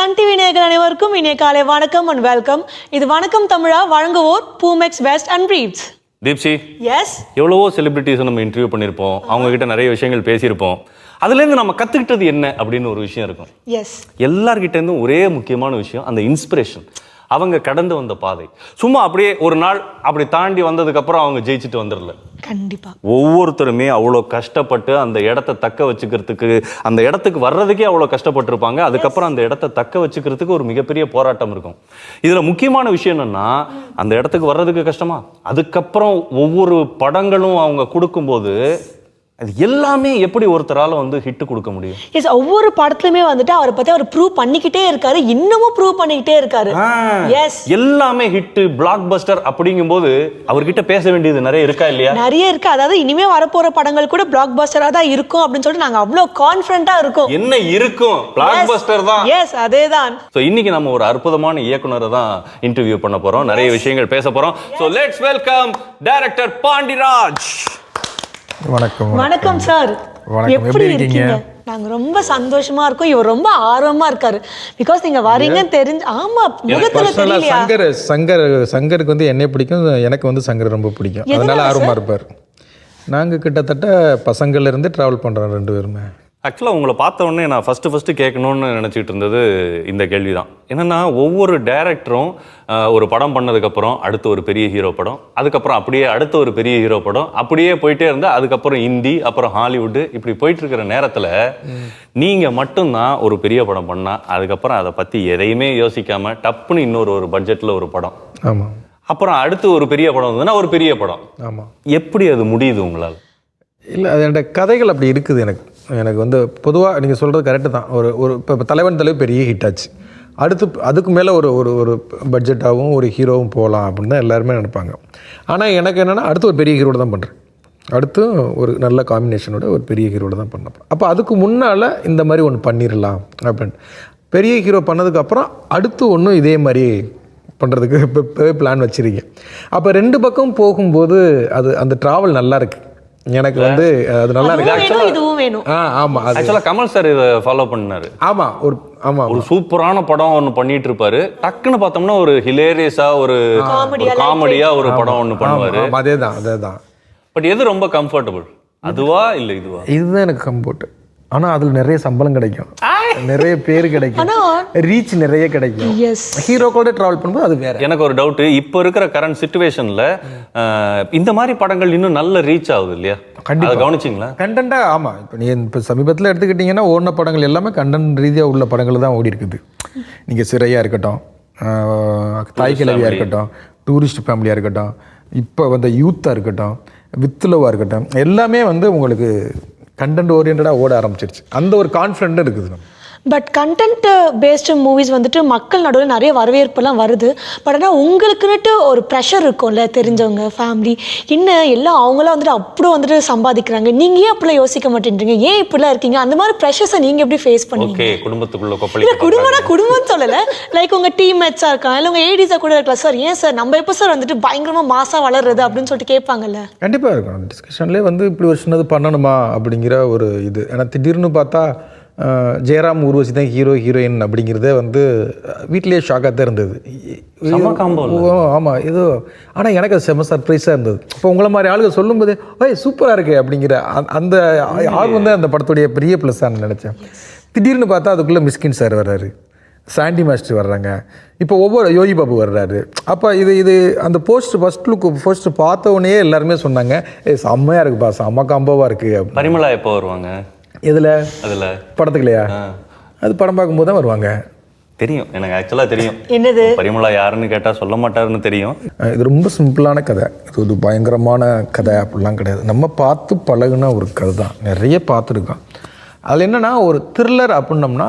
Sun TV நேயர்கள் அனைவருக்கும் இனிய காலை வணக்கம் அண்ட் வெல்கம். இது வணக்கம் தமிழா, வழங்குவோர் பூமெக்ஸ் வெஸ்ட் அண்ட் பிரீவ்ஸ். தீப்சி, எஸ், எவ்வளவோ செலிபிரிட்டிஸ் நம்ம இன்டர்வியூ பண்ணியிருப்போம், அவங்க கிட்ட நிறைய விஷயங்கள் பேசியிருப்போம். அதுலேருந்து நம்ம கற்றுக்கிட்டது என்ன அப்படின்னு ஒரு விஷயம் இருக்கும். எஸ், எல்லார்கிட்ட இருந்தும் ஒரே முக்கியமான விஷயம் அந்த இன்ஸ்பிரேஷன். அவங்க கடந்து வந்த பாதை சும்மா அப்படியே ஒரு நாள் அப்படி தாண்டி வந்ததுக்கப்புறம் அவங்க ஜெயிச்சுட்டு வந்துடல. கண்டிப்பா ஒவ்வொருத்தருமே அவ்வளோ கஷ்டப்பட்டு அந்த இடத்த தக்க வச்சுக்கிறதுக்கு, அந்த இடத்துக்கு வர்றதுக்கே அவ்வளோ கஷ்டப்பட்டிருப்பாங்க. அதுக்கப்புறம் அந்த இடத்த தக்க வச்சுக்கிறதுக்கு ஒரு மிகப்பெரிய போராட்டம் இருக்கும். இதில் முக்கியமான விஷயம் என்னன்னா, அந்த இடத்துக்கு வர்றதுக்கு கஷ்டமா, அதுக்கப்புறம் ஒவ்வொரு படங்களும் அவங்க கொடுக்கும்போது அது எல்லாமே எப்படி ஒருத்தரால ஹிட் கொடுக்க முடியும்? எஸ், ஒவ்வொரு படத்துலயுமே அவரை பத்தி அவர் ப்ரூவ் பண்ணிக்கிட்டே இருக்காரு, இன்னமும் ப்ரூவ் பண்ணிக்கிட்டே இருக்காரு. எஸ், எல்லாமே ஹிட், பிளாக் பஸ்டர் அப்படிங்கும்போது அவர்கிட்ட பேச வேண்டியது நிறைய இருக்கா இல்லையா? நிறைய இருக்கு. அதாவது இனிமே வரப்போற படங்கள் கூட பிளாக் பஸ்டரா தான் இருக்கும் அப்படின்னு சொல்லிட்டு நாங்க அவ்வளவு கான்ஃபிடென்ட்டா இருக்கோம். என்ன இருக்கும்? பிளாக் பஸ்டர் தான். எஸ், அதேதான். சோ இன்னைக்கு நம்ம ஒரு அற்புதமான இயக்குனரை தான் இன்டர்வியூ பண்ண போறோம், நிறைய விஷயங்கள் பேச போறோம். So let's welcome director Pandiraj. வணக்கம். வணக்கம் சார், எப்படி இருக்கீங்க? நாங்க ரொம்ப சந்தோஷமா இருக்கோம். இவர் ரொம்ப ஆர்வமா இருக்காரு, பிகாஸ் நீங்க வரீங்கன்னு தெரிஞ்சு. ஆமா, முகத்துல தெரியலையா? சங்கருக்கு என்னை பிடிக்கும், எனக்கு சங்கர் ரொம்ப பிடிக்கும், அதனால ஆர்வமா இருப்பார். நாங்க கிட்டத்தட்ட பசங்கள்ல இருந்து டிராவல் பண்றோம் ரெண்டு பேருமே. ஆக்சுவலாக உங்களை பார்த்த உடனே நான் ஃபஸ்ட்டு கேட்கணும்னு நினச்சிட்டு இருந்தது இந்த கேள்வி தான். என்னென்னா, ஒவ்வொரு டைரக்டரும் ஒரு படம் பண்ணதுக்கப்புறம் அடுத்து ஒரு பெரிய ஹீரோ படம், அதுக்கப்புறம் அப்படியே அடுத்த ஒரு பெரிய ஹீரோ படம், அப்படியே போயிட்டே இருந்தால் அதுக்கப்புறம் ஹிந்தி, அப்புறம் ஹாலிவுட்டு, இப்படி போயிட்டுருக்கிற நேரத்தில் நீங்கள் மட்டும்தான் ஒரு பெரிய படம் பண்ணால் அதுக்கப்புறம் அதை பற்றி எதையுமே யோசிக்காமல் டப்புன்னு இன்னொரு பட்ஜெட்டில் ஒரு படம், ஆமாம், அப்புறம் அடுத்து ஒரு பெரிய படம் வந்ததுன்னா ஒரு பெரிய படம். ஆமாம். எப்படி அது முடியுது உங்களால்? இல்லை, அது என்னோட கதைகள் அப்படி இருக்குது. எனக்கு பொதுவாக நீங்கள் சொல்கிறது கரெக்டு தான். ஒரு இப்போ தலைவன் தலைவர் பெரிய ஹிட் ஆச்சு, அடுத்து அதுக்கு மேலே ஒரு பட்ஜெட்டாகவும் ஒரு ஹீரோவும் போகலாம் அப்படின்னு தான் எல்லாருமே நினைப்பாங்க. ஆனால் எனக்கு என்னென்னா, அடுத்து ஒரு பெரிய ஹீரோட தான் பண்ணுறேன், அடுத்து ஒரு நல்ல காம்பினேஷனோட ஒரு பெரிய ஹீரோட தான் பண்ண போகிறேன். அப்போ அதுக்கு முன்னால் இந்த மாதிரி ஒன்று பண்ணிடலாம் அப்படின்ட்டு பெரிய ஹீரோ பண்ணதுக்கப்புறம் அடுத்து ஒன்றும் இதே மாதிரி பண்ணுறதுக்கு இப்போவே பிளான் வச்சுருக்கேன். அப்போ ரெண்டு பக்கம் போகும்போது அந்த ட்ராவல் நல்லா இருக்குது. எனக்கு அது நல்லா இருக்கு. இதுவும் வேணும். ஆமா, ஆக்சுவலா கமல் சார் இதை ஃபாலோ பண்ணாரு. ஆமா, ஒரு சூப்பரான படம் ஒன்று பண்ணிட்டு இருப்பாரு, டக்குன்னு பார்த்தோம்னா ஒரு ஹிலேரியஸா ஒரு காமெடியா ஒரு படம் ஒன்று பண்ணுவாரு. அதேதான். பட் எது ரொம்ப கம்ஃபர்டபுள், அதுவா இல்லை இதுவா? இதுதான் எனக்கு கம்ஃபர்ட். ஆனால் அதில் நிறைய சம்பளம் கிடைக்கும், நிறைய பேர் கிடைக்கும், ரீச் நிறைய கிடைக்கும். ஹீரோக்களோட ட்ராவல் பண்ணும்போது அது வேற. எனக்கு ஒரு டவுட், இப்போ இருக்கிற கரண்ட் சிச்சுவேஷன்ல இந்த மாதிரி படங்கள் இன்னும் நல்ல ரீச் ஆகுது இல்லையா? கண்டிப்பாக கவனிச்சிங்களா? கண்டென்ட்டா. ஆமாம், இப்போ சமீபத்தில் எடுத்துக்கிட்டிங்கன்னா ஓடின படங்கள் எல்லாமே கண்டென்ட் ரீதியாக உள்ள படங்கள் தான் ஓடி இருக்குது. நீங்கள் சிறையாக இருக்கட்டும், தாய் கிழவியாக இருக்கட்டும், டூரிஸ்ட் ஃபேமிலியாக இருக்கட்டும், இப்போ யூத்தாக இருக்கட்டும், வித்லவாக இருக்கட்டும், எல்லாமே உங்களுக்கு கண்டென்ட் ஓரியன்டாக ஓட ஆரம்பிச்சிருச்சு. அந்த ஒரு கான்ஃபிடென்ட் இருக்குது நம்ம. பட் கண்டென்ட் பேஸ்டு மூவிஸ் மக்கள் நடுவில் நிறைய வரவேற்பெல்லாம் வருது. பட் ஆனால் உங்களுக்குன்னுட்டு ஒரு ப்ரெஷர் இருக்கும்ல, தெரிஞ்சவங்க, ஃபேமிலி, என்ன எல்லாம் அவங்களாம் அப்படியே சம்பாதிக்கிறாங்க, நீங்கள் ஏன் அப்படிலாம் யோசிக்க மாட்டேன்றீங்க, ஏன் இப்படிலாம் இருக்கீங்க? அந்த மாதிரி ப்ரெஷர்ஸை நீங்கள் எப்படி ஃபேஸ் பண்ணுவீங்க? குடும்பத்துக்குள்ள குடும்பம் சொல்லலை, லைக் உங்கள் டீம்மேட்ஸாக இருக்கலாம், இல்லை உங்கள் ஏடிஸாக கூட இருக்கலாம். சார் ஏன் சார் நம்ம எப்போ சார் பயங்கரமாக மாசாக வளருது அப்படின்னு சொல்லிட்டு கேட்பாங்கல்ல. கண்டிப்பாக இருக்கும். அந்த டிஸ்கஷன்லேயே இப்படி ஒரு சின்னது பண்ணணுமா அப்படிங்கிற ஒரு இது. ஏன்னா திடீர்னு பார்த்தா ஜெயராம் ஊர்வசி தான் ஹீரோயின் அப்படிங்கிறதே வீட்டிலேயே ஷாக்காக தான் இருந்தது. ஆமாம், ஏதோ. ஆனால் எனக்கு அது செம சர்ப்ரைஸாக இருந்தது. இப்போ உங்களை மாதிரி ஆளுங்க சொல்லும்போது சூப்பராக இருக்கு அப்படிங்கிற அந்த ஆர்வம் தான் அந்த படத்துடைய பெரிய ப்ளஸ்ஸாக நினச்சேன். திடீர்னு பார்த்தா அதுக்குள்ளே மிஸ்கின் சார் வர்றாரு, சாண்டி மாஸ்டர் வர்றாங்க, இப்போ ஒவ்வொரு யோகி பாபு வர்றாரு. அப்போ இது அந்த ஃபர்ஸ்ட் லுக் பார்த்த உடனே எல்லாருமே சொன்னாங்க, செம்மையாக இருக்குப்பா, செம்ம காம்போவாக இருக்குது. பரிமளா எப்போ வருவாங்க? அதில் படத்துக்குலையா? அது படம் பார்க்கும்போது தான் வருவாங்க. தெரியும் எனக்கு, ஆக்சுவலாக தெரியும். என்னது பரிமளா யாருன்னு கேட்டால் சொல்ல மாட்டாருன்னு தெரியும். இது ரொம்ப சிம்பிளான கதை, இது ஒரு பயங்கரமான கதை அப்படிலாம் கிடையாது. நம்ம பார்த்து பழகுன ஒரு கதை தான், நிறைய பார்த்துருக்கோம். அதில் என்னென்னா, ஒரு த்ரில்லர் அப்படின்னம்னா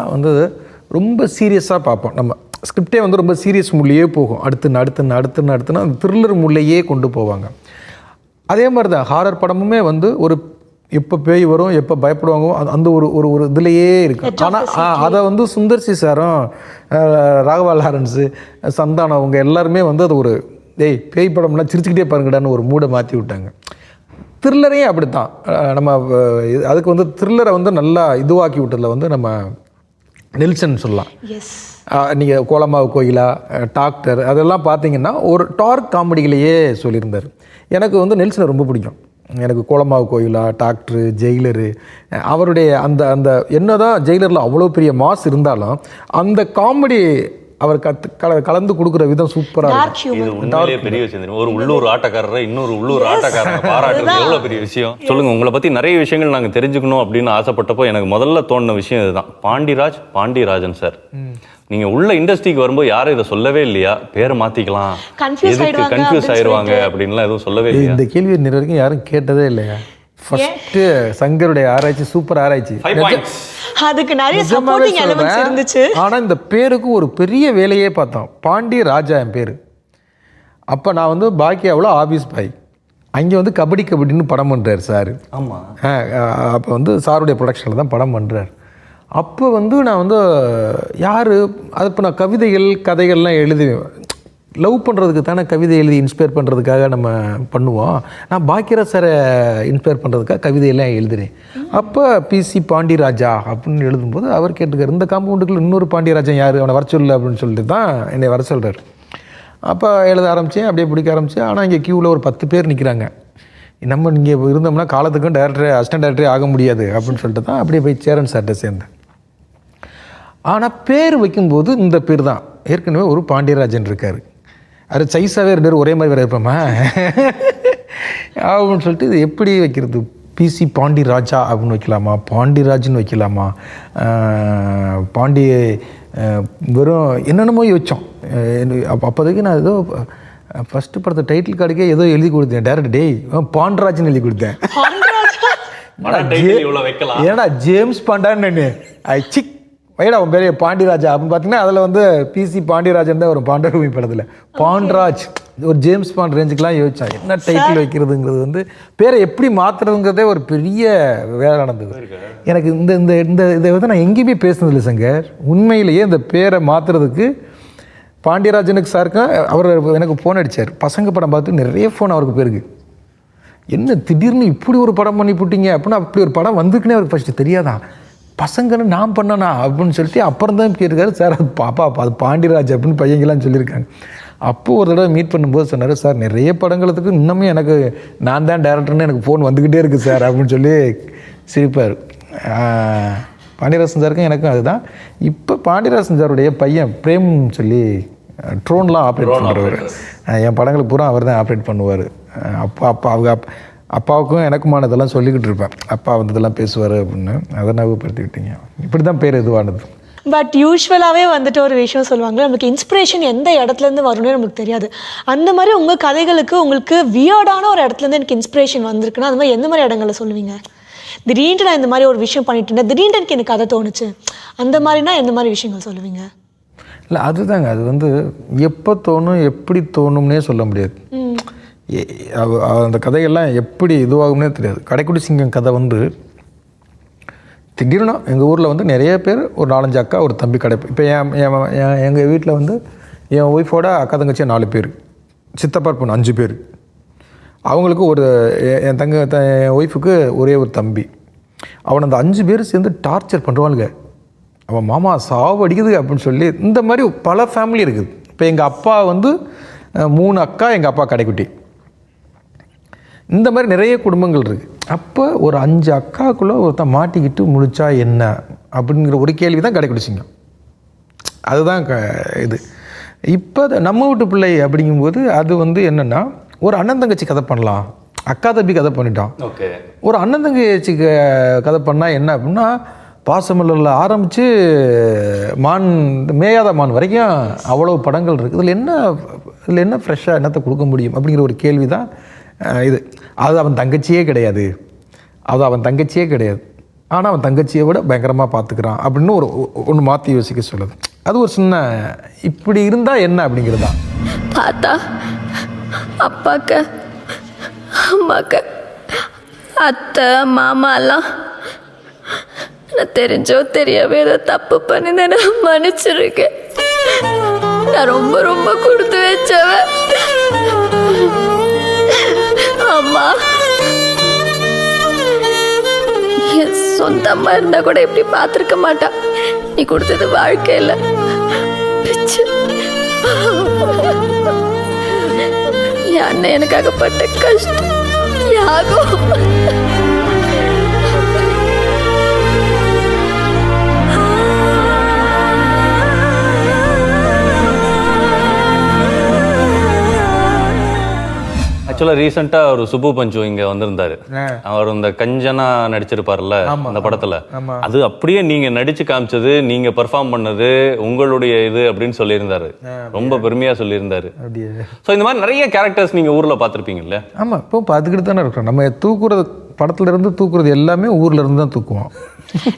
ரொம்ப சீரியஸாக பார்ப்போம். நம்ம ஸ்கிரிப்டே ரொம்ப சீரியஸ் முள்ளையே போகும், அடுத்துன்னு அந்த த்ரில்லர் முள்ளையே கொண்டு போவாங்க. அதே மாதிரி தான் ஹாரர் படமுமே ஒரு எப்போ பேய் வரும், எப்போ பயப்படுவாங்க, அந்த ஒரு இதுலேயே இருக்கு. ஆனால் அதை சுந்தர் சி சாரும் ராகவா லாரன்ஸு, சந்தானம், அவங்க எல்லாருமே அது ஒரு பேய் படம்லாம் சிரிச்சுக்கிட்டே பாருங்கடான்னு ஒரு மூடை மாற்றி விட்டாங்க. த்ரில்லரையும் அப்படித்தான். நம்ம அதுக்கு த்ரில்லரை நல்லா இதுவாக்கி விட்டதில் நம்ம நெல்சன் சொல்லலாம். எஸ். நீங்கள் கோலமாவு கோயிலா, டாக்டர், அதெல்லாம் பார்த்தீங்கன்னா ஒரு டார்க் காமெடிகளையே சொல்லியிருந்தார். எனக்கு வந்து நெல்சனை ரொம்ப பிடிக்கும். எனக்கு கோலமாவு கோயிலா, டாக்டரு, ஜெயிலரு, அவருடைய அந்த அந்த என்ன தான் ஜெயிலரில் அவ்வளோ பெரிய மாஸ் இருந்தாலும் அந்த காமெடி அவர் கலந்து கொடுக்குற விதம் சூப்பராக இருக்கும். இது உண்மையிலேயே பெரிய விஷயம். ஒரு உள்ளூர் ஆட்டக்காரரை இன்னொரு உள்ளூர் ஆட்டக்காரரை பாராட்டுறது எவ்வளோ பெரிய விஷயம். சொல்லுங்க, உங்களை பற்றி நிறைய விஷயங்கள் நாங்கள் தெரிஞ்சுக்கணும் அப்படின்னு ஆசைப்பட்டப்போ எனக்கு முதல்ல தோணுன விஷயம் இதுதான். பாண்டியராஜன் சார், நீங்க உள்ள இண்டஸ்ட்ரிக்கு வரும்போது யாரும் இதை சொல்லவே இல்லையா? பேரை மாத்திக்கலாம், எதுக்கு கன்ஃபியூஸ் ஆயிடுவாங்க அப்படின்லாம் எதுவும் சொல்லவே இல்லையா? இந்த கேள்வி இன்ன வரைக்கும் யாரும் கேட்டதே இல்லையா? ஃபர்ஸ்ட் சங்கருடைய ஆராய்ச்சி சூப்பர் ஆராய்ச்சி. அதுக்கு நிறைய சப்போர்ட்டிங் எலிமெண்ட்ஸ் இருந்துச்சு. ஆனா இந்த பேருக்கு ஒரு பெரிய வேலையே பார்த்தோம். பாண்டியராஜா என் பேரு. அப்ப நான் வந்து பாக்கியாவில் ஆபீஸ் பாய். அங்கே வந்து கபடின்னு படம் பண்ணுறாரு சார். ஆமாம். அப்போ வந்து சாருடைய ப்ரொடக்ஷனில் தான் படம் பண்ணுறாரு. அப்போ வந்து நான் வந்து யார் அது இப்போ நான் கதைகள்லாம் எழுதி லவ் பண்ணுறதுக்கு தானே கவிதை எழுதி இன்ஸ்பயர் பண்ணுறதுக்காக நம்ம பண்ணுவோம். நான் பாக்கியராஜ் சாரை இன்ஸ்பயர் பண்ணுறதுக்காக கவிதையெல்லாம் எழுதுறேன். அப்போ பிசி பாண்டியராஜா அப்படின்னு எழுதும்போது அவர் கேட்டுக்கார், இந்த காம்பவுண்டுக்குள்ள இன்னொரு பாண்டியராஜன் யார், அவனை வர சொல்லு அப்படின்னு சொல்லிட்டு தான் என்னை வர சொல்கிறார். அப்போ எழுத ஆரம்பித்தேன், அப்படியே பிடிக்க ஆரம்பித்தேன். ஆனால் இங்கே க்யூவில் ஒரு 10 பேர் நிற்கிறாங்க. நம்ம இங்கே இருந்தோம்னா காலத்துக்கும் அசிஸ்டன்ட் டைரக்டரே ஆக முடியாது அப்படின்னு சொல்லிட்டு தான் அப்படியே போய் சேரன் சார்கிட்ட சேர்ந்தேன். ஆனால் பேர் வைக்கும்போது இந்த பேர் தான். ஏற்கனவே ஒரு பாண்டியராஜன் இருக்கார், அது சைஸாகவே 2 பேர் ஒரே மாதிரி வேறு இருப்போமா அப்படின்னு சொல்லிட்டு இது எப்படி வைக்கிறது, பிசி பாண்டியராஜா அப்படின்னு வைக்கலாமா, பாண்டியராஜ்னு வைக்கலாமா, வெறும் என்னென்னமோ யோசித்தோம். அப்போதைக்கு நான் ஏதோ ஃபஸ்ட்டு படத்தை டைட்டில் கார்டுக்கே ஏதோ எழுதி கொடுத்தேன். டேரக்டர் டேய் பாண்டராஜ்னு எழுதி கொடுத்தேன். ஏன்னா ஜேம்ஸ் பாண்டான்னு சிக் வைடா உன் பேர் பாண்டியராஜா அப்படின்னு பார்த்தீங்கன்னா அதில் வந்து பிசி பாண்டியராஜன் தான் வரும் பாண்டரூமி படத்தில். பாண்டராஜ் ஒரு ஜேம்ஸ் பாண்ட் ரேஞ்சுக்கெலாம் யோசிச்சா என்ன டைட்டில் வைக்கிறதுங்கிறது வந்து பேரை எப்படி மாற்றுறதுங்கிறதே ஒரு பெரிய வேலை நடந்தது எனக்கு. இந்த இந்த இந்த இதை வந்து நான் எங்கேயுமே பேசுனதில்லை சங்கர். உண்மையிலேயே இந்த பேரை மாற்றுறதுக்கு பாண்டியராஜனுக்கு சாருக்கும் அவர் எனக்கு ஃபோன் அடித்தார். பசங்க படம் பார்த்து நிறைய ஃபோன் அவருக்கு பேருக்கு, என்ன திடீர்னு இப்படி ஒரு படம் பண்ணி போட்டிங்க அப்படின்னு. அப்படி ஒரு படம் வந்துக்குன்னே அவருக்கு ஃபஸ்ட்டு தெரியாதான், பசங்கன்னு நான் பண்ணனா அப்படின்னு சொல்லிட்டு அப்புறம் தான் கேட்டிருக்காரு. சார் அது பாப்பா அது பாண்டியராஜ் அப்படின்னு பையங்களாம் சொல்லியிருக்காங்க. அப்போது ஒரு தடவை மீட் பண்ணும்போது சொன்னார், சார் நிறைய படங்களுக்கு இன்னமும் எனக்கு நான் தான் டேரக்டர்னு எனக்கு ஃபோன் வந்துக்கிட்டே இருக்குது சார் அப்படின்னு சொல்லி சிரிப்பார். பாண்டியராஜன் சாருக்கும் எனக்கும் அதுதான். இப்போ பாண்டியராஜன் சாருடைய பையன் பிரேம் சொல்லி ட்ரோன்லாம் ஆப்ரேட் பண்ணுறவர். என் படங்களுக்கு பூரா அவர் தான் ஆப்ரேட் பண்ணுவார். அவங்க அப்பாவுக்கும் எனக்குமானதெல்லாம் சொல்லிக்கிட்டு இருப்பேன், அப்பா வந்ததெல்லாம் பேசுவார் அப்படின்னு. அதை ஞாபகப்படுத்திக்கிட்டீங்க. இப்படி தான் பேர் இதுவானது. பட் யூஸ்வலாகவே வந்துட்டு ஒரு விஷயம் சொல்லுவாங்க, நமக்கு இன்ஸ்பிரேஷன் எந்த இடத்துலேருந்து வரணும்னு நமக்கு தெரியாது. அந்த மாதிரி உங்கள் கதைகளுக்கு உங்களுக்கு வியர்டான ஒரு இடத்துலேருந்து எனக்கு இன்ஸ்பிரேஷன் வந்திருக்குன்னா அந்த மாதிரி எந்த மாதிரி இடங்களை சொல்லுவீங்க? திடீர்னு நான் இந்த மாதிரி ஒரு விஷயம் பண்ணிட்டு இருந்தேன், திடீர்னு எனக்கு கதை தோணுச்சு, அந்த மாதிரினா எந்த மாதிரி விஷயங்கள் சொல்லுவீங்க? இல்லை அதுதாங்க, அது வந்து எப்போ தோணும் எப்படி தோணும்னே சொல்ல முடியாது. அந்த கதைகள்லாம் எப்படி இதுவாகும்னே தெரியாது. கடைக்குடி சிங்கம் கதை வந்து திடீர்னு எங்கள் ஊரில் வந்து நிறைய பேர் ஒரு 4-5 அக்கா ஒரு தம்பி கடை. இப்போ எங்கள் வீட்டில் வந்து என் ஒய்ஃபோட அக்கா தங்கச்சி 4 பேர், சித்தப்பா பொண்ணு 5 பேர். அவங்களுக்கு ஒரு என் என் ஒய்ஃபுக்கு ஒரே ஒரு தம்பி. அவனை அந்த 5 பேர் சேர்ந்து டார்ச்சர் பண்ணுவானுங்க. அவன் மாமா சாவு அடிக்குது அப்படின்னு சொல்லி இந்த மாதிரி பல ஃபேமிலி இருக்குது. இப்போ எங்கள் அப்பா வந்து 3 அக்கா, எங்கள் அப்பா கடைக்குட்டி, இந்த மாதிரி நிறைய குடும்பங்கள் இருக்குது. அப்போ ஒரு 5 அக்காக்குள்ளே ஒருத்தன் மாட்டிக்கிட்டு முழிச்சா என்ன அப்படிங்கிற ஒரு கேள்வி தான் கடைக்குடி சிங்கம். அதுதான் இது. இப்போ நம்ம வீட்டு பிள்ளை அப்படிங்கும்போது அது வந்து என்னென்னா, ஒரு அண்ணன் தங்கச்சி கதை பண்ணலாம், அக்கா தம்பி கதை பண்ணிட்டான். ஒரு அண்ணன் தங்கச்சி கதை பண்ணால் என்ன அப்படின்னா, பாசமலரில் ஆரம்பித்து மேயாத மான் வரைக்கும் அவ்வளோ படங்கள் இருக்குது. இதில் என்ன ஃப்ரெஷ்ஷாக என்னத்தை கொடுக்க முடியும் அப்படிங்கிற ஒரு கேள்வி தான் இது. அது அவன் தங்கச்சியே கிடையாது, ஆனால் அவன் தங்கச்சியை விட பயங்கரமாக பார்த்துக்கிறான் அப்படின்னு ஒன்று மாற்றி யோசிக்க சொல்லுது. அது ஒரு சின்ன இப்படி இருந்தால் என்ன அப்படிங்கிறது தான். தாத்தா, அப்பாக்க, அம்மாக்க, அத்தை, மாமா எல்லாம் நான் தெரிஞ்சோ தெரியாவே ஏதோ தப்பு பண்ணினேன், மன்னிச்சிருக்கேன். நான் ரொம்ப ரொம்ப கொடுத்து வச்சவன். அம்மா என் சொந்த அம்மா இருந்தா கூட இப்படி பார்த்துருக்க மாட்டா. நீ கொடுத்தது வாழ்க்கை இல்லை, பிச்சு. என் அண்ணன் எனக்காக பட்ட கஷ்டம், யாகம். ஆக்சுவலாக ரீசெண்டாக ஒரு சுப்பு பஞ்சு இங்கே வந்திருந்தாரு. அவர் இந்த கஞ்சனா நடிச்சிருப்பார்ல அந்த படத்தில், அது அப்படியே நீங்கள் நடிச்சு காமிச்சது, நீங்கள் பெர்ஃபார்ம் பண்ணது உங்களுடைய இது அப்படின்னு சொல்லியிருந்தாரு. ரொம்ப பெருமையாக சொல்லியிருந்தாரு. ஸோ இந்த மாதிரி நிறைய கேரக்டர்ஸ் நீங்கள் ஊரில் பார்த்துருப்பீங்கல்ல? ஆமாம், இப்போ பார்த்துக்கிட்டு தானே இருக்கிறோம். நம்ம தூக்குறது படத்துல இருந்து தூக்குறது எல்லாமே ஊர்ல இருந்து தான் தூக்குவோம்.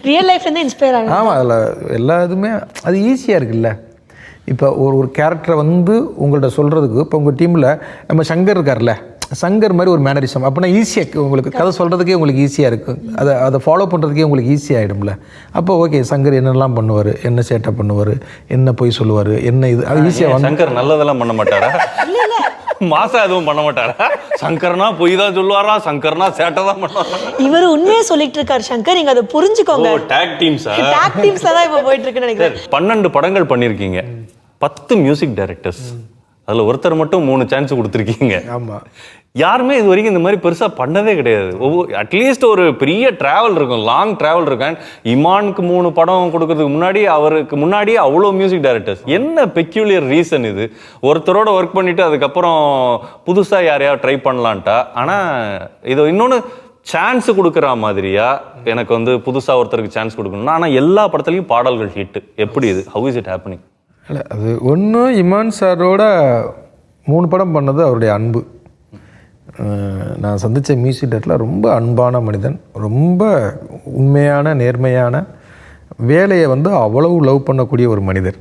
ரியல் லைஃப்லேருந்து இன்ஸ்பயர் ஆகும். ஆமாம், அதில் எல்லா இதுவுமே அது ஈஸியாக இருக்குல்ல. இப்போ ஒரு கேரக்டரை வந்து உங்கள்கிட்ட சொல்கிறதுக்கு, இப்போ உங்கள் டீமில் நம்ம சங்கர் இருக்கார்ல, சங்கர் மாதிரி ஒரு மேனரிசம் அப்படின்னா ஈஸியாக உங்களுக்கு கதை சொல்கிறதுக்கே உங்களுக்கு ஈஸியாக இருக்கும். அதை ஃபாலோ பண்ணுறதுக்கே உங்களுக்கு ஈஸியாகிடும்ல. அப்போ ஓகே, சங்கர் என்னெல்லாம் பண்ணுவார், என்ன சேட்டை பண்ணுவார், என்ன பொய் சொல்லுவார், என்ன இது, அது ஈஸியாக வந்து. சங்கர் நல்லதெல்லாம் பண்ண மாட்டாரா? மாசா எதுவும் பண்ண மாட்டாரா? சங்கர்னா பொய் தான் சொல்லுவாரா, சங்கர்னா சேட்டை தான் பண்ணுவாரா? இவர் உண்மையை சொல்லிட்டு இருக்காரு சங்கர், நீங்க அதை புரிஞ்சுக்கோங்க. டாக் டீம்ஸா? டாக் டீம்ஸ்ல தான் இப்போ போயிட்டு இருக்குன்னு நினைக்கிறேன். 12 படங்கள் பண்ணியிருக்கீங்க, 10 மியூசிக் டைரக்டர்ஸ், அதில் ஒருத்தர் மட்டும் 3 சான்ஸ் கொடுத்துருக்கீங்க. ஆமாம், யாருமே இது வரைக்கும் இந்த மாதிரி பெருசாக பண்ணதே கிடையாது. அட்லீஸ்ட் ஒரு பெரிய ட்ராவல் இருக்கும், லாங் ட்ராவல் இருக்கும். இமானுக்கு 3 படம் கொடுக்கறதுக்கு முன்னாடி, அவருக்கு முன்னாடியே அவ்வளோ மியூசிக் டைரக்டர்ஸ். என்ன பெக்யூலியர் ரீசன் இது? ஒருத்தரோட ஒர்க் பண்ணிட்டு அதுக்கப்புறம் புதுசாக யாரையாவது ட்ரை பண்ணலான்ட்டா? ஆனால் இது இன்னொன்று சான்ஸ் கொடுக்குற மாதிரியா, எனக்கு வந்து புதுசாக ஒருத்தருக்கு சான்ஸ் கொடுக்கணும்னா, ஆனால் எல்லா படத்துலையும் பாடல்கள் ஹிட். எப்படி இது? How is it happening? இல்லை, அது ஒன்று இமான் சாரோட 3 படம் பண்ணது அவருடைய அன்பு. நான் சந்தித்த மியூசிக் டைரக்டரில் ரொம்ப அன்பான மனிதன், ரொம்ப உண்மையான நேர்மையான, வேலையை வந்து அவ்வளவு லவ் பண்ணக்கூடிய ஒரு மனிதர்.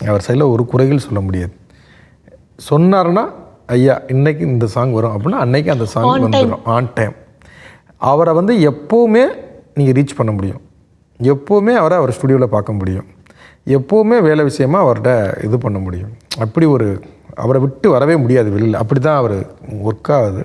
அவர் சைடில் ஒரு குறைகள் சொல்ல முடியாது. சொன்னார்னா ஐயா இன்னைக்கு இந்த சாங் வரும் அப்படின்னா அன்னைக்கு அந்த சாங் வந்துடும், ஆன் டைம். அவரை வந்து எப்போவுமே நீங்கள் ரீச் பண்ண முடியும், எப்போவுமே அவர் ஸ்டுடியோவில் பார்க்க முடியும், எப்போவுமே வேலை விஷயமாக அவர்கிட்ட இது பண்ண முடியும். அப்படி ஒரு அவரை விட்டு வரவே முடியாது வெளியில். அப்படி தான் அவர் ஒர்க் ஆகுது.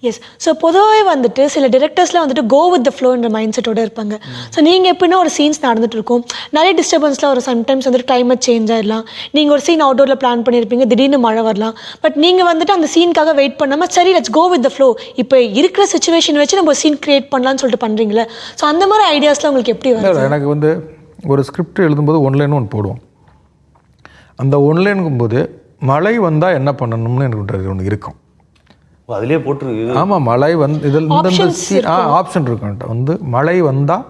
எஸ். ஸோ பொதுவாகவே வந்துட்டு சில டிரெக்டர்ஸ்லாம் வந்துட்டு கோ வித் த ஃப்ளோன்ற மைண்ட் செட்டோடு இருப்பாங்க. ஸோ நீங்கள் எப்படின்னா ஒரு சீன்ஸ் நடந்துட்டு இருக்கும், நிறைய டிஸ்டர்பன்ஸ்லாம் ஒரு சம்டைம்ஸ் வந்துட்டு கிளைமேட் சேஞ்ச் ஆகிடலாம். நீங்கள் ஒரு சீன் அவுட்டோரில் பிளான் பண்ணியிருப்பீங்க, திடீர்னு மழை வரலாம். பட் நீங்கள் வந்துட்டு அந்த சீனுக்காக வெயிட் பண்ணாமல் சரி let's go with the flow, இப்போ இருக்கிற சுச்சுவேஷன் வச்சு நம்ம ஒரு சீன் கிரியேட் பண்ணலான்னு சொல்லிட்டு பண்ணுறீங்களே. ஸோ அந்த மாதிரி ஐடியாஸ்லாம் உங்களுக்கு எப்படி வருது? எனக்கு வந்து ஒரு ஸ்கிரிப்ட் எழுதும்போது ஒன்லைன் ஒன்று போடுவோம். அந்த ஒன்லைனுங்கும்போது மழை வந்தால் என்ன பண்ணணும்னு எனக்கு ஒன்று இருக்கும், அதிலே போட்டுருக்கு. ஆமாம், மழை வந்து இதில் இந்த ஆப்ஷன் இருக்கும் வந்து மழை வந்தால்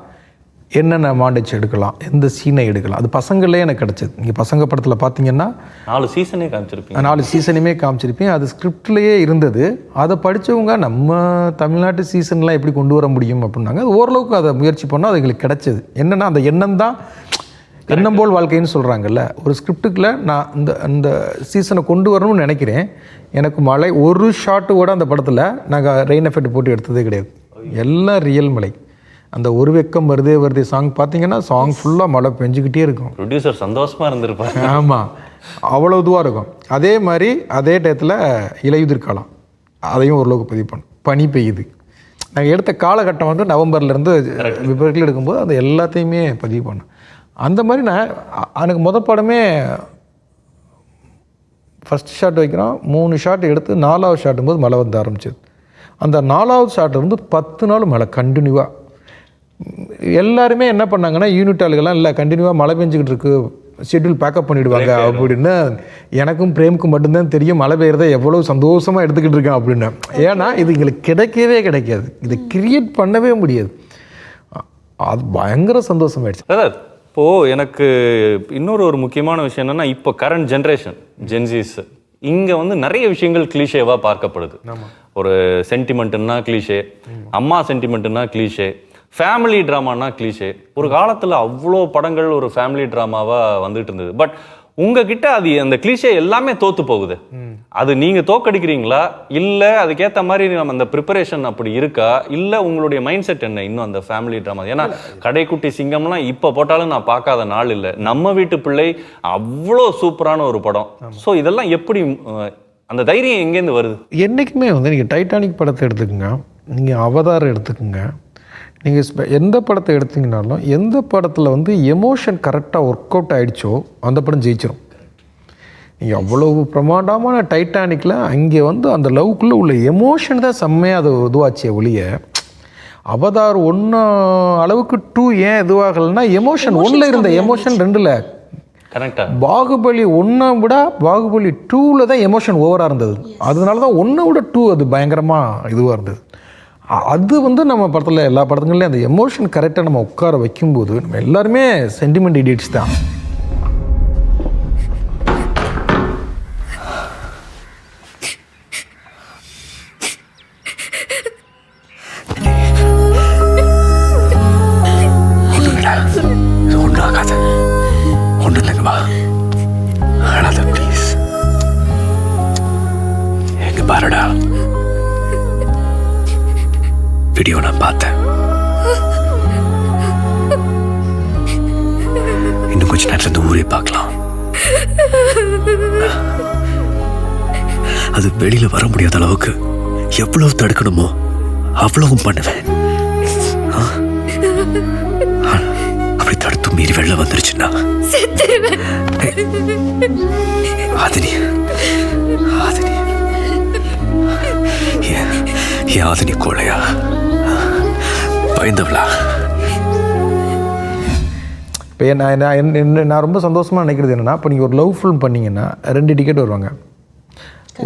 என்னென்ன மாண்டேஜ் எடுக்கலாம், எந்த சீனை எடுக்கலாம். அது பசங்களே எனக்கு கிடச்சிது. நீங்கள் பசங்க படத்தில் பார்த்தீங்கன்னா 4 சீசனே காமிச்சிருப்பீங்க. 4 சீசனையுமே காமிச்சிருப்பேன். அது ஸ்கிரிப்ட்லேயே இருந்தது. அதை படித்தவங்க நம்ம தமிழ்நாட்டு சீசன்லாம் எப்படி கொண்டு வர முடியும் அப்படின்னாங்க. அது ஓரளவுக்கு அதை முயற்சி பண்ணால் அது எங்களுக்கு கிடச்சிது. என்னென்னா அந்த எண்ணம் தான் எண்ணம் போல் வாழ்க்கைன்னு சொல்கிறாங்கல்ல. ஒரு ஸ்கிரிப்டுக்குள்ளே நான் இந்த சீசனை கொண்டு வரணும்னு நினைக்கிறேன். எனக்கு மழை ஒரு ஷாட்டு கூட அந்த படத்தில் நாங்கள் ரெயின் எஃபெக்ட் போட்டு எடுத்ததே கிடையாது. எல்லாம் ரியல் மழை. அந்த ஒரு வெக்கம் வருதே வருதே சாங் பார்த்தீங்கன்னா சாங் ஃபுல்லாக மழை பெஞ்சிக்கிட்டே இருக்கும். ப்ரொடியூசர் சந்தோஷமாக இருந்திருப்பாங்க. ஆமாம், அவ்வளோ இதுவாக இருக்கும். அதே மாதிரி அதே டயத்தில் இலையுதிர் காலம், அதையும் ஓரளவுக்கு பதிவு பண்ணோம். பனி பெய்யுது. நாங்கள் எடுத்த காலகட்டம் வந்து நவம்பர்லேருந்து பிப்ரவரியில் எடுக்கும்போது அது எல்லாத்தையுமே பதிவு பண்ணோம். அந்த மாதிரி நான் எனக்கு படமே ஃபஸ்ட் ஷாட் வைக்கிறோம், 3 ஷாட் எடுத்து 4வது ஷாட்டும் போது மழை வந்து ஆரம்பிச்சது. அந்த 4வது ஷாட் வந்து 10 நாள் மழை கண்டினியூவாக. எல்லாருமே என்ன பண்ணாங்கன்னா யூனிட் ஆளுகள்லாம் இல்லை கண்டினியூவாக மழை பெஞ்சிக்கிட்டு இருக்கு, ஷெட்யூல் பேக்கப் பண்ணிவிடுவாங்க அப்படின்னு. எனக்கும் பிரேமுக்கும் மட்டும்தான் தெரியும் மழை பெய்யறதை எவ்வளோ சந்தோஷமாக எடுத்துக்கிட்டு இருக்கேன் அப்படின்னு. ஏன்னா இது எங்களுக்கு கிடைக்கவே கிடைக்காது, இதை கிரியேட் பண்ணவே முடியாது. அது பயங்கர சந்தோஷமாயிடுச்சு. இப்போது எனக்கு இன்னொரு முக்கியமான விஷயம் என்னென்னா, இப்போ கரண்ட் ஜென்ரேஷன் ஜென்சிஸ் இங்கே வந்து நிறைய விஷயங்கள் கிளீஷேவாக பார்க்கப்படுது. ஒரு சென்டிமெண்ட்டுன்னா கிளீஷே, அம்மா சென்டிமெண்ட்டுன்னா கிளீஷே, ஃபேமிலி ட்ராமானா கிளீஷே. ஒரு காலத்தில் அவ்வளோ படங்கள் ஒரு ஃபேமிலி ட்ராமாவாக வந்துட்டு இருந்தது. பட் உங்ககிட்ட அது அந்த கிளீஷே எல்லாமே தோற்று போகுது. அது நீங்கள் தோக்கடிக்கிறீங்களா, இல்லை அதுக்கேற்ற மாதிரி நம்ம அந்த ப்ரிப்பரேஷன் அப்படி இருக்கா, இல்லை உங்களுடைய மைண்ட் செட் என்ன இன்னும் அந்த ஃபேமிலி ட்ராமா? ஏன்னா கடைக்குட்டி சிங்கம்லாம் இப்போ போட்டாலும் நான் பார்க்காத நாள் இல்லை. நம்ம வீட்டு பிள்ளை அவ்வளோ சூப்பரான ஒரு படம். ஸோ இதெல்லாம் எப்படி அந்த தைரியம் எங்கேருந்து வருது? என்றைக்குமே வந்து நீங்கள் டைட்டானிக் படத்தை எடுத்துக்கோங்க, நீங்கள் அவதாரம் எடுத்துக்கோங்க, நீங்கள் எந்த படத்தை எடுத்தீங்கனாலும் எந்த படத்தில் வந்து எமோஷன் கரெக்டாக ஒர்க் அவுட் ஆகிடுச்சோ அந்த படம் ஜெயிச்சிடும். நீங்கள் அவ்வளவு பிரமாண்டமான டைட்டானிக்கில் அங்கே வந்து அந்த லவ்க்குள்ளே உள்ள எமோஷன் தான் செம்மையாக அது இதுவாச்சே ஒழிய அவதார் 1 அளவுக்கு 2 ஏன் இதுவாகலைன்னா எமோஷன் 1ல் இருந்த எமோஷன் 2ல் கரெக்டாக. பாகுபலி 1 விட பாகுபலி 2ல் தான் எமோஷன் ஓவராக இருந்தது. அதனால தான் 1 விட 2 அது பயங்கரமாக இதுவாக இருந்தது. அது வந்து நம்ம படத்தில் எல்லா படத்துங்கள்லையும் அந்த எமோஷன் கரெக்டாக நம்ம உட்கார வைக்கும்போது நம்ம எல்லாருமே சென்டிமெண்ட் இடியட்ஸ் தான். பாருடா, வீடியோ நான் பார்த்தேன். இன்னும் கொஞ்ச நேரத்துல இந்த ஊரே பார்க்கலாம். அது வெளியில வர முடியாத அளவுக்கு எவ்வளவு தடுக்கணுமோ அவ்வளவும் பண்ணுவேன். அப்படி தடுத்து மீறி வெளில வந்துருச்சுன்னா ஆதினி ஆதினி கோழையா பயந்தவளா? இப்போ நான் ரொம்ப சந்தோஷமாக நினைக்கிறது என்னென்னா, இப்போ நீங்கள் ஒரு லவ் ஃபிலிம் பண்ணிங்கன்னா 2 டிக்கெட் வருவாங்க.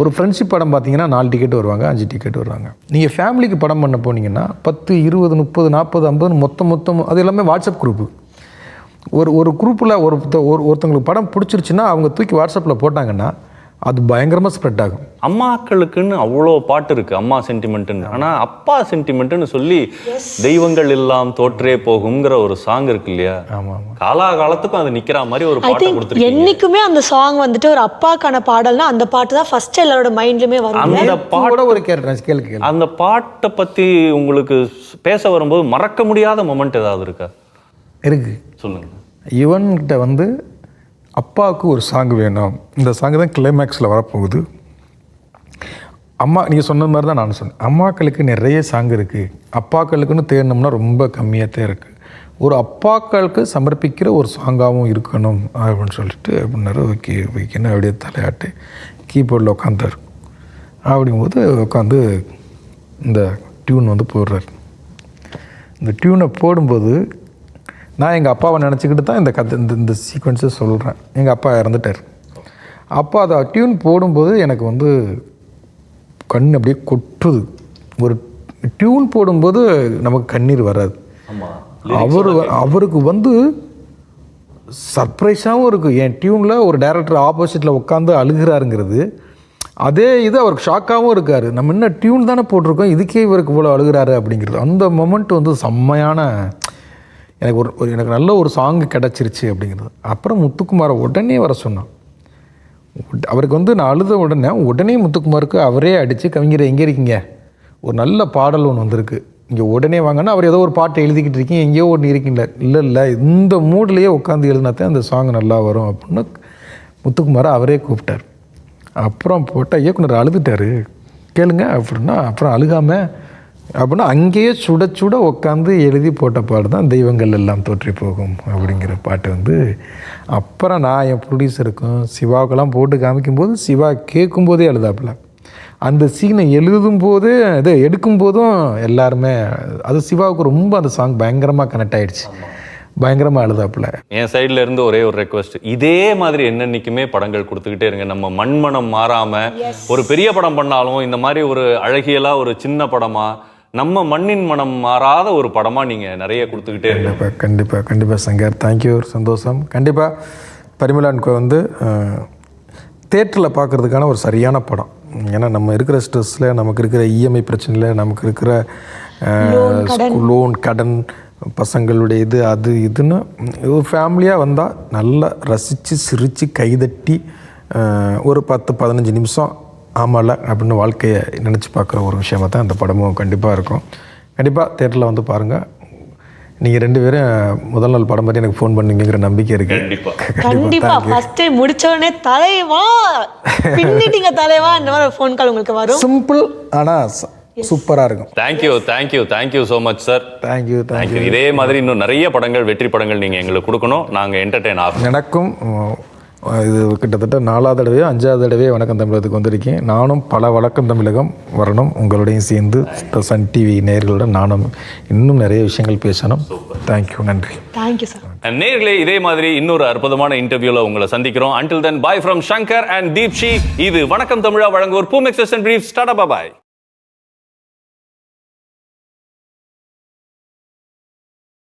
ஒரு ஃப்ரெண்ட்ஷிப் படம் பார்த்தீங்கன்னா 4 டிக்கெட் வருவாங்க, 5 டிக்கெட் வருவாங்க. நீங்கள் ஃபேமிலிக்கு படம் பண்ண போனீங்கன்னா 10, 20, 30, 40, 50 மொத்தம் அது எல்லாமே வாட்ஸ்அப் குரூப்பு. ஒரு குரூப்பில் ஒருத்தங்களுக்கு படம் பிடிச்சிருச்சுன்னா அவங்க தூக்கி வாட்ஸ்அப்பில் போட்டாங்கன்னா அது பயங்கரமாக ஸ்ப்ரெட் ஆகும். அம்மாக்களுக்குன்னு அவ்வளோ பாட்டு இருக்குது, அம்மா சென்டிமெண்ட்டுன்னு. ஆனால் அப்பா சென்டிமெண்ட்டுன்னு சொல்லி தெய்வங்கள் எல்லாம் தோற்றே போகுங்கிற ஒரு சாங் இருக்கு இல்லையா? ஆமாம், காலாகாலத்துக்கும் அது நிற்கிற மாதிரி ஒரு பாட்டை கொடுத்துருக்கீங்க. என்னைக்குமே அந்த சாங் வந்துட்டு ஒரு அப்பாக்கான பாடல்னா அந்த பாட்டு தான் ஃபர்ஸ்ட் எல்லாரோட மைண்ட்லயுமே வரும். அந்த பாட்டோட ஒரு கேள்வி, அந்த பாட்டை பற்றி உங்களுக்கு பேச வரும்போது மறக்க முடியாத மொமெண்ட் ஏதாவது இருக்கா? இருக்கு, சொல்லுங்க. இவன்கிட்ட வந்து அப்பாவுக்கு ஒரு சாங் வேணும், இந்த சாங் தான் கிளைமேக்ஸில் வரப்போகுது. அம்மா நீங்கள் சொன்ன மாதிரி தான் நான் சொன்னேன். அம்மாக்களுக்கு நிறைய சாங் இருக்குது, அப்பாக்களுக்குன்னு தேடணும்னா ரொம்ப கம்மியாக தான் இருக்குது. ஒரு அப்பாக்களுக்கு சமர்ப்பிக்கிற ஒரு சாங்காகவும் இருக்கணும் அப்படின்னு சொல்லிட்டு அப்படின்னாரு. ஓகே ஓகேன்னு அப்படியே தலையாட்டு கீபோர்டில் உட்காந்தார். அப்படிங்கும்போது உட்காந்து இந்த டியூன் வந்து போடுறார். இந்த டியூனை போடும்போது நான் எங்கள் அப்பாவை நினச்சிக்கிட்டு தான் இந்த கதை இந்த சீக்வன்ஸை சொல்கிறேன். எங்கள் அப்பா இறந்துட்டார். அப்போ அதை டியூன் போடும்போது எனக்கு வந்து கண் அப்படியே கொட்டுது. ஒரு டியூன் போடும்போது நமக்கு கண்ணீர் வராது. அவருக்கு வந்து சர்ப்ரைஸாகவும் இருக்குது. என் டியூனில் ஒரு டைரக்டர் ஆப்போசிட்டில் உட்காந்து அழுகிறாருங்கிறது, அதே இது அவருக்கு ஷாக்காகவும் இருக்கார். நம்ம இன்னும் டியூன் தானே போட்டிருக்கோம், இதுக்கே இவருக்கு இவ்வளோ அழுகிறாரு அப்படிங்கிறது. அந்த மொமெண்ட் வந்து செம்மையான, எனக்கு நல்ல ஒரு சாங்கு கிடச்சிருச்சு அப்படிங்கிறது. அப்புறம் முத்துக்குமாரை உடனே வர சொன்னான். அவருக்கு வந்து நான் அழுத உடனே முத்துக்குமாருக்கு அவரே அடித்து, கவிஞரை எங்கே இருக்கீங்க, ஒரு நல்ல பாடல் ஒன்று வந்திருக்கு, இங்கே உடனே வாங்கன்னா, அவர் ஏதோ ஒரு பாட்டை எழுதிக்கிட்டு இருக்கீங்க, எங்கேயோ ஒன்று இருக்கீங்களா, இல்லை இந்த மூட்லேயே உட்காந்து எழுதினாத்தான் அந்த சாங் நல்லா வரும் அப்படின்னு முத்துக்குமாரை அவரே கூப்பிட்டார். அப்புறம் போட்டால் இயக்குனர் அழுதுட்டார், கேளுங்க அப்படின்னா. அப்புறம் அழுகாமல் அப்படின்னா அங்கேயே சுட சுட உட்காந்து எழுதி போட்ட பாட்டு தான் தெய்வங்கள் எல்லாம் தோற்றி போகும் அப்படிங்கிற பாட்டு வந்து. அப்புறம் நான் என் ப்ரொடியூசருக்கும் சிவாவுக்கெல்லாம் போட்டு காமிக்கும்போது சிவா கேட்கும்போதே அழுதாப்புல. அந்த சீனை எழுதும்போது இது எடுக்கும்போதும் எல்லாருமே, அது சிவாவுக்கு ரொம்ப அந்த சாங் பயங்கரமாக கனெக்ட் ஆகிடுச்சு, பயங்கரமாக அழுதாப்புல. என் சைடில் இருந்து ஒரே ஒரு ரெக்வஸ்ட், இதே மாதிரி என்னன்னைக்குமே படங்கள் கொடுத்துக்கிட்டே இருங்க. நம்ம மண்மனம் மாறாமல் ஒரு பெரிய படம் பண்ணாலும் இந்த மாதிரி ஒரு அழகியலாக ஒரு சின்ன படமாக, நம்ம மண்ணின் மனம் மாறாத ஒரு படமாக நீங்கள் நிறைய கொடுத்துக்கிட்டே இருங்க. கண்டிப்பாக சங்கர், தேங்க்யூ, சந்தோஷம். கண்டிப்பாக பரிமளான்கோ வந்து தேட்டரில் பார்க்குறதுக்கான ஒரு சரியான படம். ஏன்னா நம்ம இருக்கிற ஸ்ட்ரெஸ்ஸில், நமக்கு இருக்கிற இஎம்ஐ பிரச்சனையில், நமக்கு இருக்கிற லோன் கடன், பசங்களுடைய இது அது இதுன்னு ஒரு ஃபேமிலியாக வந்தால் நல்லா ரசித்து சிரித்து கைதட்டி ஒரு 10-15 நிமிஷம் ஆமாம்ல அப்படின்னு வாழ்க்கையை நினச்சி பார்க்குற ஒரு விஷயமாக தான் அந்த படமும் கண்டிப்பாக இருக்கும். கண்டிப்பாக தேட்டரில் வந்து பாருங்கள். நீங்கள் 2 பேரும் முதல் நாள் படம் பற்றி எனக்கு ஃபோன் பண்ணுங்கிற நம்பிக்கை இருக்குது. கண்டிப்பாக ஃபர்ஸ்ட் டைம் முடிச்சோடனே தலைவா பின்னிட்டீங்க தலைவா இந்த மாதிரி ஃபோன் கால் உங்களுக்கு வரும். சிம்பிள் ஆனால் சூப்பராக இருக்கும். Thank you so much sir. Thank you. இதே மாதிரி இன்னும் நிறைய படங்கள், வெற்றி படங்கள் நீங்கள் எங்களுக்கு கொடுக்கணும். நாங்கள் என்டர்டெயின் ஆகும். எனக்கும் இது கிட்டத்தட்ட 4வது தடவையோ 5வது தடவையோ வணக்கம் தமிழகத்துக்கு வந்திருக்கேன். நானும் பல வணக்கம் தமிழகம் வரணும், உங்களோடையும் சேர்ந்து சன் டிவி நேயர்களுடன் நானும் இன்னும் நிறைய விஷயங்கள் பேசணும். தேங்க்யூ, நன்றி. Thank you sir. நேயர்களே, இதே மாதிரி இன்னொரு அற்புதமான இன்டர்வியூல உங்களை சந்திக்கிறோம். Until then, bye from Shankar and Deepshi. இது வணக்கம் தமிழா வழங்குவோர் பூமெக்ஸ் பிரீஃப். டாடா, பாய்.